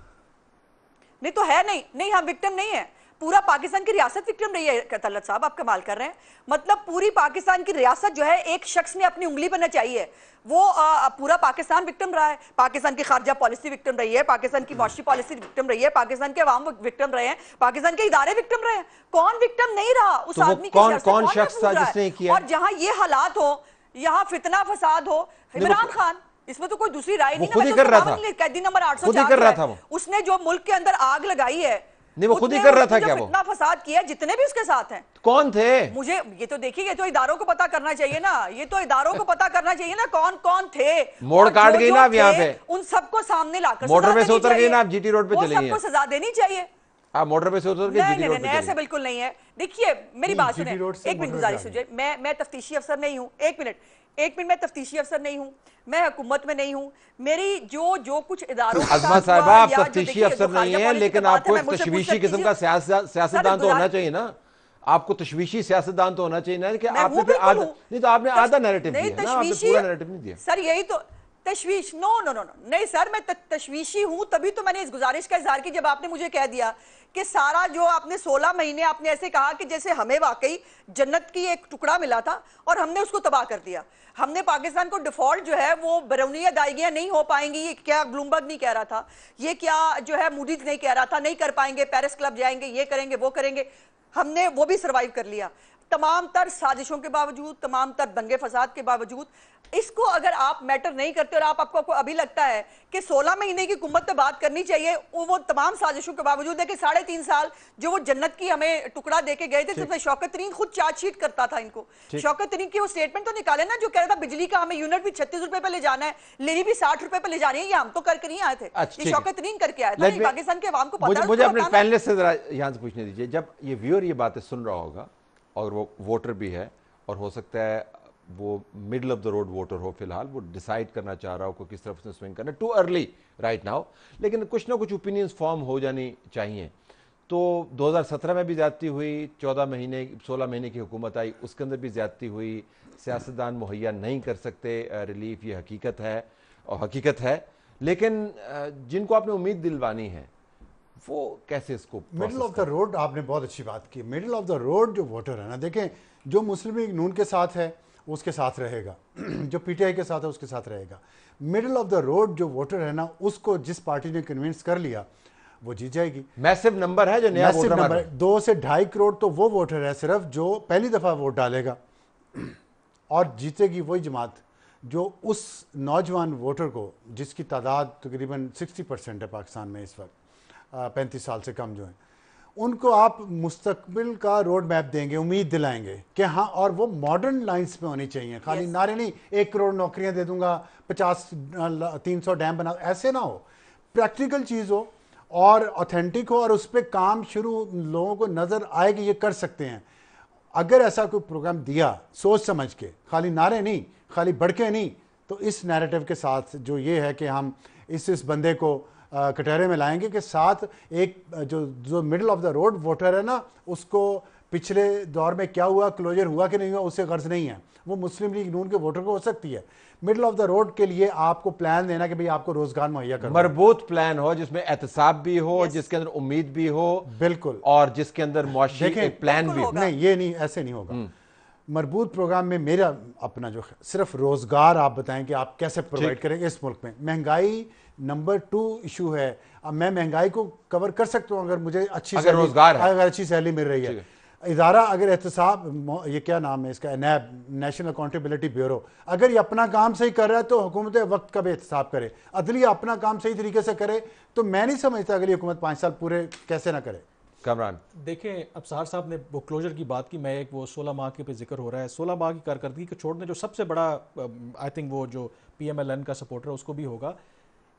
नहीं तो है, नहीं हम विक्टिम नहीं है, पूरा पाकिस्तान की रियासत विक्टिम रही है। तलत साहब आप कमाल कर रहे हैं, मतलब पूरी पाकिस्तान की रियासत जो है एक शख्स ने अपनी उंगली पर नचाई है, वो पूरा पाकिस्तान विक्टिम रहा है। पाकिस्तान की खारजा पॉलिसी विक्टिम रही है, पाकिस्तान की मौशी पॉलिसी विक्टिम रही है, पाकिस्तान के अवाम विक्टिम रहे हैं, पाकिस्तान के इदारे विक्टिम रहे हैं। कौन विक्टिम नहीं रहा? उस आदमी कौन शख्स था जिसने किया? और जहां ये हालात हो, यहाँ फितना फसाद हो, इमरान खान, इसमें तो कोई दूसरी राय नहीं। खुद ही कर रहा था, कैदी नंबर 804 उसने जो मुल्क के अंदर आग लगाई है, नहीं वो खुद ही कर रहा था क्या? वो इतना फसाद किया, जितने भी उसके साथ हैं, कौन थे? मुझे ये तो देखिए, ये तो इदारों को पता करना चाहिए ना, ये तो इदारों को पता करना चाहिए ना कौन कौन थे। मोड़ काट गई ना अब यहाँ पे, उन सबको सामने लाकर मोटरवे से उतर गई ना, आप GT रोड पे चले गए, सबको सजा देनी चाहिए। आप मोटरवे से उतर गए, GT रोड पे ऐसे बिल्कुल नहीं है। देखिए मेरी बात सुने, एक मिनट गुजारिश सुनिए, मैं तफ्तीशी अफसर नहीं हूँ, एक मिनट मैं तफ्तीशी अफसर नहीं हूँ, मैं हुकूमत में नहीं हूँ। मेरी जो कुछ इदारों अजमा साहिबा आप तफ्तीशी अफसर नहीं है, लेकिन आपको एक तशवीशी किस्म का सियासतदान तो होना चाहिए ना, आपको तशवीशी सियासतदान तो होना चाहिए ना, कि आपने नहीं तो आपने आधा नैरेटिव दिया ना, आपने पूरा नैरेटिव नहीं दिया। सर यही तो तशवीश, नो नहीं सर, मैं तशवीशी हूं, तभी तो मैंने इस गुजारिश का इजहार किया जब आपने मुझे कह दिया कि सारा जो आपने 16 महीने आपने ऐसे कहा कि जैसे हमें वाकई जन्नत की एक टुकड़ा मिला था और हमने उसको तबाह कर दिया। हमने पाकिस्तान को डिफॉल्ट जो है वो बैरूनी अदायगियां नहीं हो पाएंगी, ये क्या ब्लूमबर्ग नहीं कह रहा था, ये क्या जो है मूडीज नहीं कह रहा था, नहीं कर पाएंगे, पेरिस क्लब जाएंगे, ये करेंगे वो करेंगे, हमने वो भी सर्वाइव कर लिया। तमाम तर साजिशों के बावजूद, तमाम तर दंगे फसाद के बावजूद, इसको अगर आप मैटर नहीं करते और आपको अभी लगता है कि 16 महीने की हुकूमत पे बात करनी चाहिए, वो तमाम साजिशों के बावजूद है कि 3.5 साल जो वो जन्नत की हमें टुकड़ा देके गए थे, जिसमें शौकत तरीन खुद चार्जशीट करता था इनको। शौकत तरीन की वो स्टेटमेंट तो निकाले ना, जो कह रहा था बिजली का हमें यूनिट भी 36 रुपए पे ले जाना है, लेनी भी 60 रुपए पे ले जानी है। ये हम तो करके नहीं आए थे, ये शौकत तरीन करके आया था। पाकिस्तान के अवाम को पता है। मुझे अपने पैनलिस्ट से जरा यहाँ से पूछने दीजिए, जब ये व्यूअर ये बातें सुन रहा होगा और वो वोटर भी है और हो सकता है वो middle of the road voter हो, फिलहाल वो डिसाइड करना चाह रहा हो को किस तरफ से स्विंग करना, टू अर्ली राइट नाउ, लेकिन कुछ ना कुछ ओपिनियंस फॉर्म हो जानी चाहिए। तो 2017 में भी ज्यादती हुई, 16 महीने की हुकूमत आई, उसके अंदर भी ज्यादती हुई, सियासतदान मुहैया नहीं कर सकते रिलीफ, ये हकीकत है और हकीकत है। लेकिन जिनको आपने उम्मीद दिलवानी है वो कैसे इसको मिडिल ऑफ द रोड, आपने बहुत अच्छी बात की। मिडिल ऑफ द रोड जो वोटर है ना, देखें जो मुस्लिम लीग नून के साथ है उसके साथ रहेगा, जो पीटीआई के साथ है उसके साथ रहेगा। मिडिल ऑफ द रोड जो वोटर है ना, उसको जिस पार्टी ने कन्विंस कर लिया वो जीत जाएगी। मैसिव नंबर है जो नया वोटर नंबर 2 से 2.5 करोड़ तो वो वोटर है सिर्फ जो पहली दफा वोट डालेगा, और जीतेगी वही जमात जो उस नौजवान वोटर को, जिसकी तादाद तकरीबन 60% है पाकिस्तान में इस वक्त, 35 साल से कम जो है, उनको आप मुस्तकबिल का रोड मैप देंगे, उम्मीद दिलाएंगे कि हाँ, और वो मॉडर्न लाइंस पे होनी चाहिए। खाली नारे नहीं, 1 करोड़ नौकरियां दे दूंगा, 300 डैम बना, ऐसे ना हो। प्रैक्टिकल चीज़ हो और ऑथेंटिक हो और उस पर काम शुरू लोगों को नज़र आए कि ये कर सकते हैं। अगर ऐसा कोई प्रोग्राम दिया सोच समझ के, खाली नारे नहीं, खाली बढ़के नहीं, तो इस नैरेटिव के साथ जो ये है कि हम इस बंदे को कटहरे में लाएंगे कि साथ एक जो middle of the road voter है ना, उसको पिछले दौर में क्या हुआ, क्लोजर हुआ कि नहीं हुआ, उससे गर्ज नहीं है। वो मुस्लिम लीग नून के वोटर को हो सकती है। मिडिल ऑफ द रोड के लिए आपको प्लान देना कि भाई आपको रोजगार मुहैया करना, मरबूत प्लान हो जिसमें एहतसाब भी हो, जिसके अंदर उम्मीद भी हो, बिल्कुल, और जिसके अंदर मुआशी प्लान भी हो। नहीं, ये नहीं, ऐसे नहीं होगा। मरबूत प्रोग्राम में मेरा अपना जो सिर्फ रोजगार आप बताएं कि आप कैसे प्रोवाइड करेंगे इस मुल्क में। महंगाई नंबर 2 इशू है। अब मैं महंगाई को कवर कर सकता हूँ अगर मुझे रोजगार है, अगर अच्छी सैलरी मिल रही है। इदारा अगर एहतसाब, ये क्या नाम है इसका, नैब, नेशनल अकाउंटेबिलिटी ब्यूरो, अगर ये अपना काम सही कर रहा है तो हुकूमत वक्त का भी एहतसाब करे। अदलिया अपना काम सही तरीके से करे तो मैं नहीं समझता अगली हुकूमत 5 साल पूरे कैसे ना करे। कमरान देखें, अबसार साहब ने वो क्लोजर की बात की, मैं एक वो 16 माह के पे जिक्र हो रहा है, 16 माह की कारकर्दगी को छोड़ने जो सबसे बड़ा आई थिंक वो जो PMLN का सपोर्टर है उसको भी होगा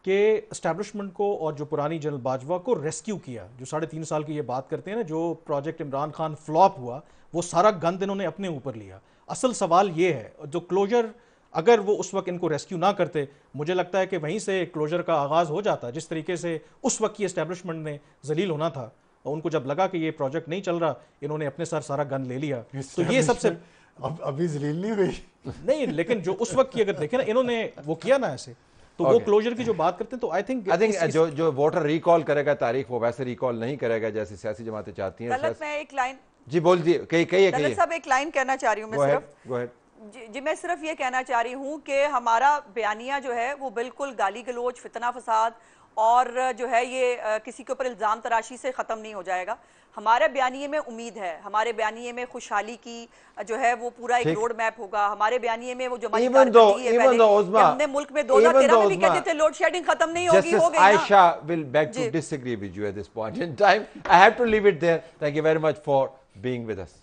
कि एस्टैब्लिशमेंट को और जो पुरानी जनरल बाजवा को रेस्क्यू किया। जो 3.5 साल की ये बात करते हैं ना, जो प्रोजेक्ट इमरान खान फ्लॉप हुआ, वो सारा गंद इन्होंने अपने ऊपर लिया। असल सवाल ये है, जो क्लोजर अगर वो उस वक्त इनको रेस्क्यू ना करते, मुझे लगता है कि वहीं से क्लोजर का आगाज़ हो जाता। जिस तरीके से उस वक्त की एस्टैब्लिशमेंट ने जलील होना था, और उनको जब लगा कि ये प्रोजेक्ट नहीं चल रहा, इन्होंने अपने सर सारा गन ले लिया। तो ये सबसे अभी जलील नहीं हुई नहीं, लेकिन जो उस वक्त की अगर देखें ना, इन्होंने वो किया ना ऐसे, तो वो क्लोजर की जो बात करते हैं, तो आई थिंक जो वोटर रिकॉल करेगा तारीख, वो वैसे रिकॉल नहीं करेगा जैसे सियासी जमातें चाहती हैं। मैं एक लाइन जी बोलिए, कही सब एक लाइन कहना चाह रही हूँ मैं सिर्फ जी मैं सिर्फ ये कहना चाह रही हूँ कि हमारा बयानिया जो है वो बिल्कुल गाली गलोच, फितना फसाद और जो है ये किसी के ऊपर इल्ज़ाम तराशी से ख़त्म नहीं हो जाएगा। हमारे बयानिए में उम्मीद है, हमारे बयानिए में खुशहाली की जो है वो पूरा एक रोड मैप होगा। हमारे बयानिए में वो जो हमने मुल्क में 2013 में भी कहते थे लोड शेडिंग खत्म नहीं होगी, हो गई ना। Aisha will beg to disagree with you at this point in time. I have to leave it there. Thank you very much for being with us.